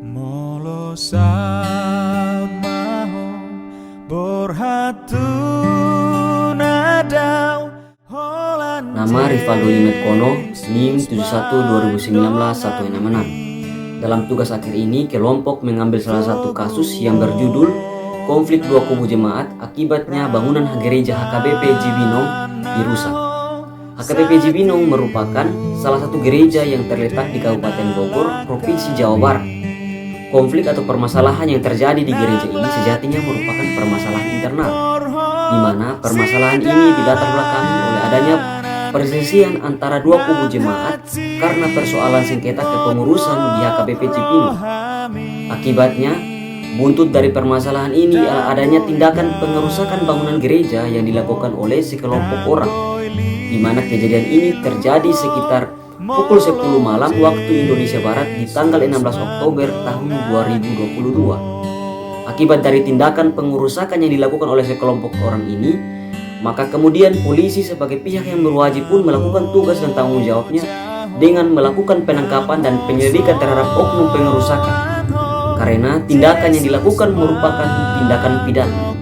Molo saut maho borhatu nadau. Nama Rivaldo Yumet Kono, NIM 71/2019-16. Dalam tugas akhir ini, kelompok mengambil salah satu kasus yang berjudul konflik dua kubu jemaat akibatnya bangunan gereja HKBP Cibinong dirusak. HKBP Cibinong merupakan salah satu gereja yang terletak di Kabupaten Bogor, Provinsi Jawa Barat. Konflik atau permasalahan yang terjadi di gereja ini sejatinya merupakan permasalahan internal, di mana permasalahan ini dilatar belakangi oleh adanya perselisihan antara dua kubu jemaat karena persoalan sengketa kepengurusan di HKBP Cibinong. Akibatnya, buntut dari permasalahan ini adalah adanya tindakan pengerusakan bangunan gereja yang dilakukan oleh sekelompok orang, di mana kejadian ini terjadi sekitar pukul 10 malam waktu Indonesia Barat di tanggal 16 Oktober tahun 2022. Akibat dari tindakan pengerusakan yang dilakukan oleh sekelompok orang ini, maka kemudian polisi sebagai pihak yang berwajib pun melakukan tugas dan tanggung jawabnya dengan melakukan penangkapan dan penyelidikan terhadap oknum pengerusakan, karena tindakan yang dilakukan merupakan tindakan pidana.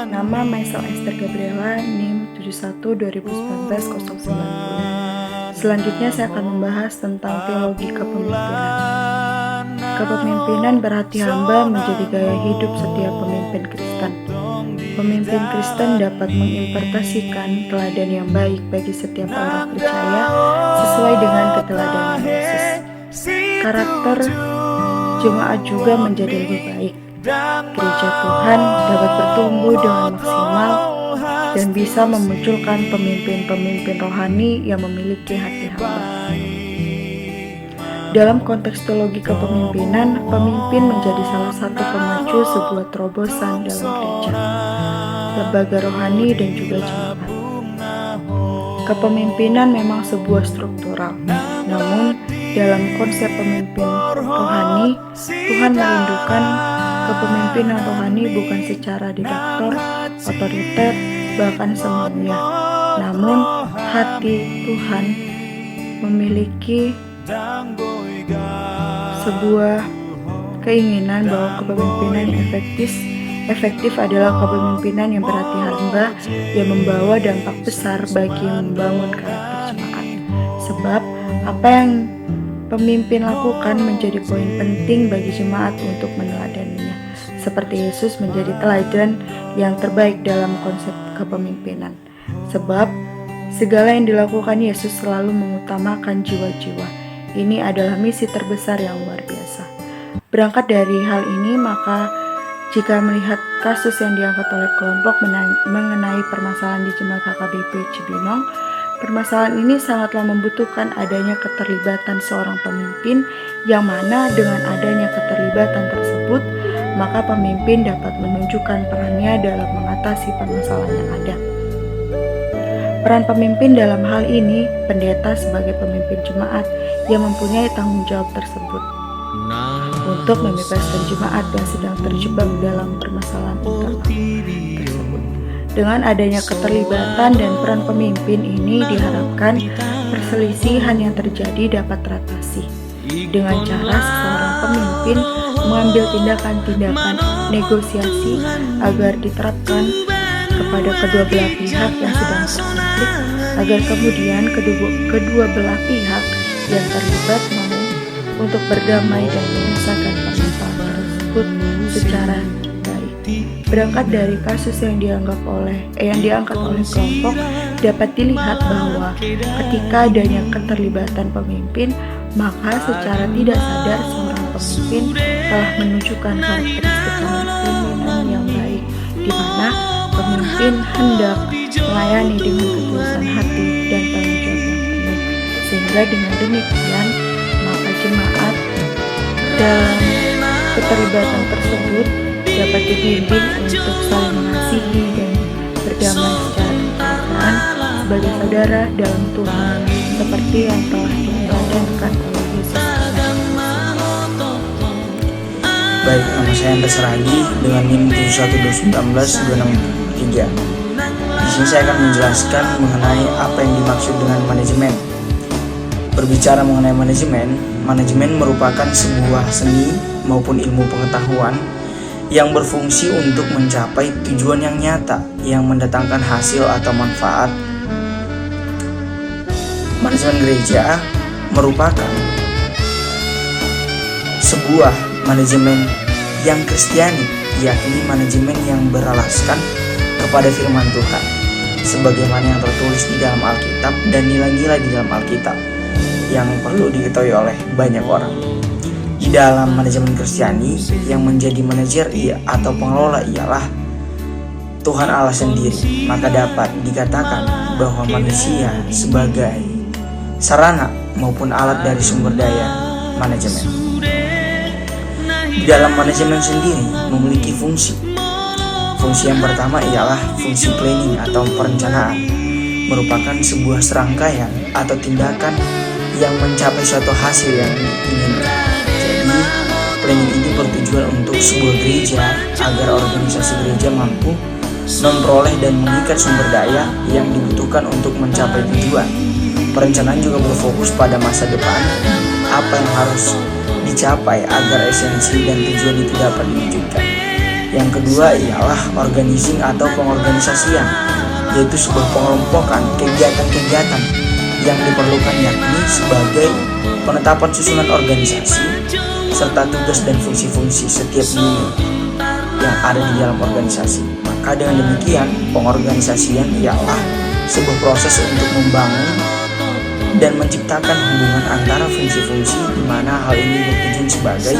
Nama Maisel Esther Gabriela, NIM 71/2019-090. Selanjutnya saya akan membahas tentang teologi kepemimpinan. Kepemimpinan berarti hamba menjadi gaya hidup setiap pemimpin Kristen. Pemimpin Kristen dapat menginterpretasikan teladan yang baik bagi setiap orang percaya sesuai dengan keteladanan Yesus. Karakter jemaat juga menjadi lebih baik. Gereja Tuhan dapat bertumbuh dengan maksimal dan bisa memunculkan pemimpin-pemimpin rohani yang memiliki hati hamba. Dalam konteks teologi kepemimpinan, pemimpin menjadi salah satu pemacu sebuah terobosan dalam gereja, lembaga rohani, dan juga jemaat. Kepemimpinan memang sebuah struktural, namun dalam konsep pemimpin rohani, Tuhan merindukan kepemimpinan rohani bukan secara diktator, otoriter, bahkan semaunya. Namun hati Tuhan memiliki sebuah keinginan bahwa kepemimpinan yang efektif adalah kepemimpinan yang berarti hamba yang membawa dampak besar bagi membangun karakter jemaat. Sebab apa yang pemimpin lakukan menjadi poin penting bagi jemaat untuk meneladaninya, seperti Yesus menjadi teladan yang terbaik dalam konsep kepemimpinan. Sebab segala yang dilakukan Yesus selalu mengutamakan jiwa-jiwa. Ini adalah misi terbesar yang luar biasa. Berangkat dari hal ini, maka jika melihat kasus yang diangkat oleh kelompok mengenai permasalahan di jemaat HKBP Cibinong, permasalahan ini sangatlah membutuhkan adanya keterlibatan seorang pemimpin, yang mana dengan adanya keterlibatan tersebut, maka pemimpin dapat menunjukkan perannya dalam mengatasi permasalahan yang ada. Peran pemimpin dalam hal ini, pendeta sebagai pemimpin jemaat yang mempunyai tanggung jawab tersebut untuk membebaskan jemaat yang sedang terjebak dalam permasalahan internal tersebut. Dengan adanya keterlibatan dan peran pemimpin ini diharapkan perselisihan yang terjadi dapat teratasi dengan cara seorang pemimpin mengambil tindakan-tindakan negosiasi agar diterapkan kepada kedua belah pihak yang sedang berkonflik, agar kemudian kedua belah pihak yang terlibat mau untuk berdamai dan menyelesaikan permasalahan tersebut secara baik. Berangkat dari kasus yang diangkat oleh kelompok, dapat dilihat bahwa ketika adanya keterlibatan pemimpin, maka secara tidak sadar seorang pemimpin telah menunjukkan karakteristik kepemimpinan yang baik, di mana pemimpin hendak melayani dengan ketulusan hati dan tanggung jawab yang penuh, sehingga dengan demikian maka jemaat dalam keterlibatan tersebut dapat dibimbing untuk saling mengasihi dan berdamai secara kekeluargaan sebagai saudara dalam Tuhan, seperti yang telah diteladankan oleh Yesus. Baik, nama saya Andres Ragi dengan NIM 71/2019-263. Di sini saya akan menjelaskan mengenai apa yang dimaksud dengan manajemen. Berbicara mengenai manajemen merupakan sebuah seni maupun ilmu pengetahuan yang berfungsi untuk mencapai tujuan yang nyata yang mendatangkan hasil atau manfaat. Manajemen gereja merupakan sebuah manajemen yang Kristiani, yakni manajemen yang beralaskan kepada firman Tuhan sebagaimana yang tertulis di dalam Alkitab dan nilai-nilai di dalam Alkitab yang perlu diketahui oleh banyak orang. Di dalam manajemen Kristiani, yang menjadi manajer atau pengelola ialah Tuhan Allah sendiri. Maka dapat dikatakan bahwa manusia sebagai sarana maupun alat dari sumber daya manajemen. Di dalam manajemen sendiri memiliki fungsi. Fungsi yang pertama ialah fungsi planning atau perencanaan. Merupakan sebuah serangkaian atau tindakan yang mencapai suatu hasil yang diinginkan. Jadi, planning ini bertujuan untuk sebuah gereja agar organisasi gereja mampu memperoleh dan mengikat sumber daya yang dibutuhkan untuk mencapai tujuan. Perencanaan juga berfokus pada masa depan, apa yang harus dicapai agar esensi dan tujuan itu dapat diwujudkan. Yang kedua ialah organizing atau pengorganisasian, yaitu sebuah pengelompokan kegiatan-kegiatan yang diperlukan, yakni sebagai penetapan susunan organisasi serta tugas dan fungsi-fungsi setiap unit yang ada di dalam organisasi. Maka dengan demikian, pengorganisasian ialah sebuah proses untuk membangun dan menciptakan hubungan antara fungsi-fungsi di mana hal ini bertujuan sebagai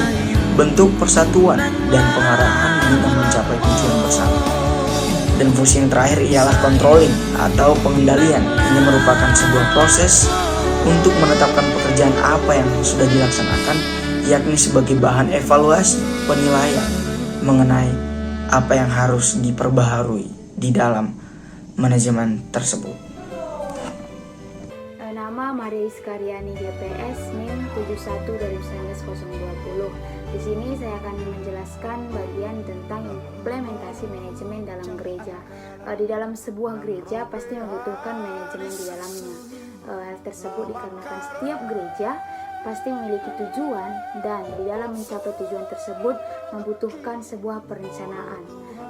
bentuk persatuan dan pengarahan guna mencapai tujuan bersama. Dan fungsi yang terakhir ialah controlling atau pengendalian. Ini merupakan sebuah proses untuk menetapkan pekerjaan apa yang sudah dilaksanakan, yakni sebagai bahan evaluasi penilaian mengenai apa yang harus diperbaharui di dalam manajemen tersebut. Nama Maria Iskariani DPS NIM 71 dari 19020. Di sini saya akan menjelaskan bagian tentang implementasi manajemen dalam gereja. Di dalam sebuah gereja pasti membutuhkan manajemen di dalamnya. Hal tersebut dikarenakan setiap gereja pasti memiliki tujuan dan di dalam mencapai tujuan tersebut membutuhkan sebuah perencanaan.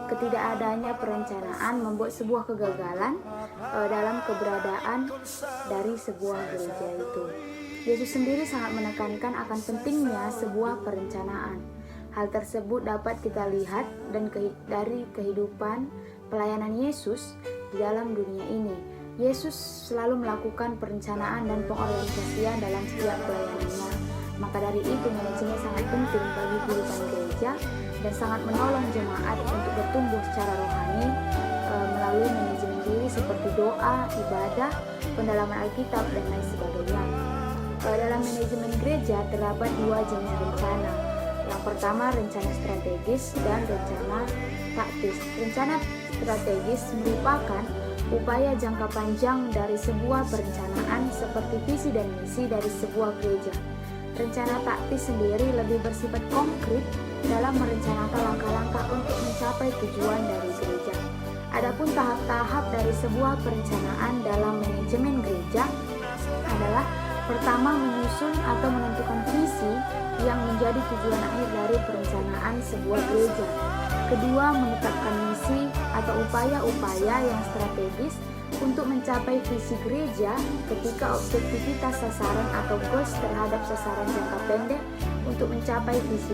Ketidakadanya perencanaan membuat sebuah kegagalan dalam keberadaan dari sebuah gereja itu. Yesus sendiri sangat menekankan akan pentingnya sebuah perencanaan. Hal tersebut dapat kita lihat dari kehidupan pelayanan Yesus di dalam dunia ini. Yesus selalu melakukan perencanaan dan pengorganisasian dalam setiap pelayanannya. Maka dari itu manajemen sangat penting bagi kehidupan gereja dan sangat menolong jemaat untuk bertumbuh secara rohani melalui manajemen diri seperti doa, ibadah, pendalaman Alkitab, dan lain sebagainya. Dalam manajemen gereja terdapat dua jenis rencana. Yang pertama rencana strategis dan rencana taktis. Rencana strategis merupakan upaya jangka panjang dari sebuah perencanaan seperti visi dan misi dari sebuah gereja. Rencana taktis sendiri lebih bersifat konkret dalam merencanakan langkah-langkah untuk mencapai tujuan dari gereja. Adapun tahap-tahap dari sebuah perencanaan dalam manajemen gereja adalah pertama menyusun atau menentukan visi yang menjadi tujuan akhir dari perencanaan sebuah gereja. Kedua, menetapkan misi atau upaya-upaya yang strategis untuk mencapai visi gereja ketika objektivitas sasaran atau goals terhadap sasaran jangka pendek untuk mencapai visi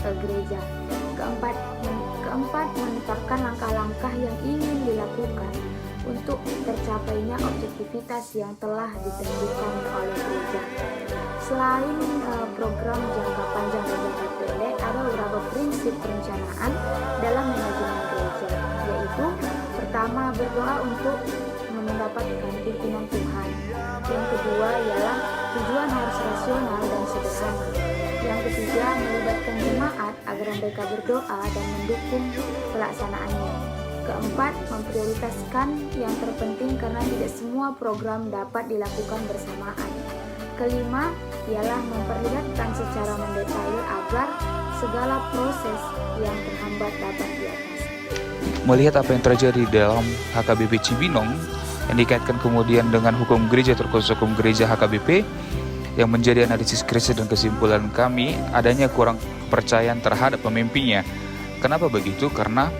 gereja. Keempat, menetapkan langkah-langkah yang ingin dilakukan untuk tercapainya objektivitas yang telah ditentukan oleh gereja. Selain program jangka panjang dan jangka pendek, ada beberapa prinsip perencanaan dalam manajemen gereja, yaitu pertama, berdoa untuk mendapatkan pimpinan Tuhan. Yang kedua ialah tujuan harus rasional dan sederhana. Yang ketiga, melibatkan jemaat agar mereka berdoa dan mendukung pelaksanaannya. Keempat, memprioritaskan yang terpenting karena tidak semua program dapat dilakukan bersamaan. Kelima, ialah memperlihatkan secara mendetail agar segala proses yang terhambat dapat diatasi. Melihat apa yang terjadi dalam HKBP Cibinong yang dikaitkan kemudian dengan hukum gereja terkhusus hukum gereja HKBP, Yang menjadi analisis krisis dan kesimpulan kami adanya kurang kepercayaan terhadap pemimpinnya. Kenapa begitu? Karena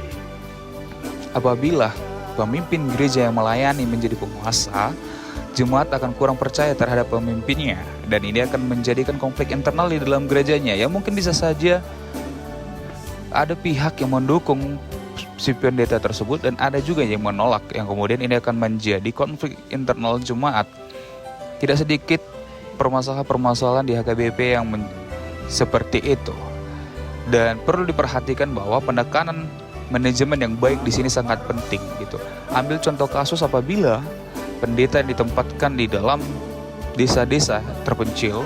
apabila pemimpin gereja yang melayani menjadi penguasa, jemaat akan kurang percaya terhadap pemimpinnya, dan ini akan menjadikan konflik internal di dalam gerejanya. Ya mungkin bisa saja ada pihak yang mendukung si pendeta tersebut dan ada juga yang menolak, yang kemudian ini akan menjadi konflik internal jemaat. Tidak sedikit permasalahan-permasalahan di HKBP yang seperti itu. Dan perlu diperhatikan bahwa penekanan manajemen yang baik di sini sangat penting gitu. Ambil contoh kasus apabila pendeta yang ditempatkan di dalam desa-desa terpencil,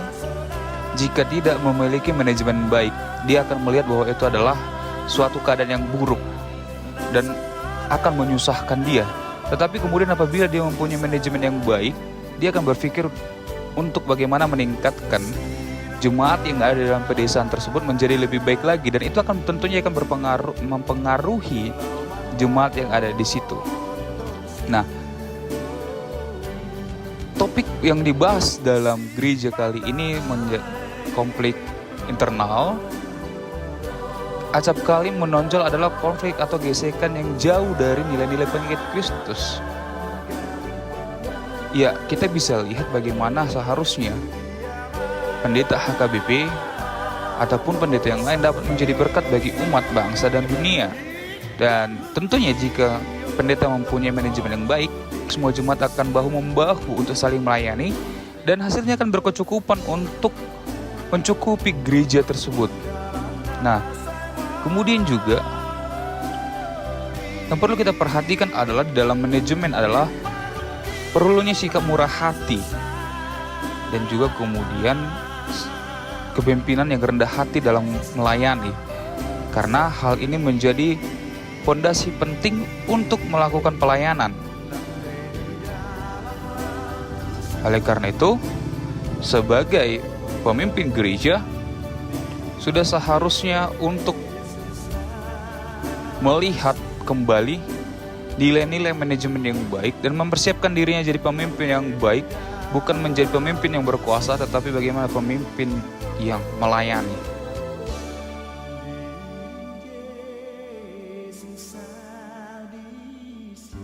jika tidak memiliki manajemen baik, dia akan melihat bahwa itu adalah suatu keadaan yang buruk dan akan menyusahkan dia. Tetapi kemudian apabila dia mempunyai manajemen yang baik, dia akan berpikir untuk bagaimana meningkatkan jemaat yang ada dalam pedesaan tersebut menjadi lebih baik lagi, dan itu akan tentunya akan mempengaruhi jemaat yang ada di situ. Nah, topik yang dibahas dalam gereja kali ini konflik internal. Acap kali menonjol adalah konflik atau gesekan yang jauh dari nilai-nilai pengikut Kristus. Ya, kita bisa lihat bagaimana seharusnya pendeta HKBP ataupun pendeta yang lain dapat menjadi berkat bagi umat, bangsa, dan dunia. Dan tentunya jika pendeta mempunyai manajemen yang baik, semua jemaat akan bahu-membahu untuk saling melayani, dan hasilnya akan berkecukupan untuk mencukupi gereja tersebut. Nah, kemudian juga yang perlu kita perhatikan adalah di dalam manajemen adalah perlunya sikap murah hati, dan juga kemudian kepemimpinan yang rendah hati dalam melayani, karena hal ini menjadi fondasi penting untuk melakukan pelayanan. Oleh karena itu, sebagai pemimpin gereja sudah seharusnya untuk melihat kembali nilai-nilai manajemen yang baik dan mempersiapkan dirinya jadi pemimpin yang baik, bukan menjadi pemimpin yang berkuasa, tetapi bagaimana pemimpin yang melayani.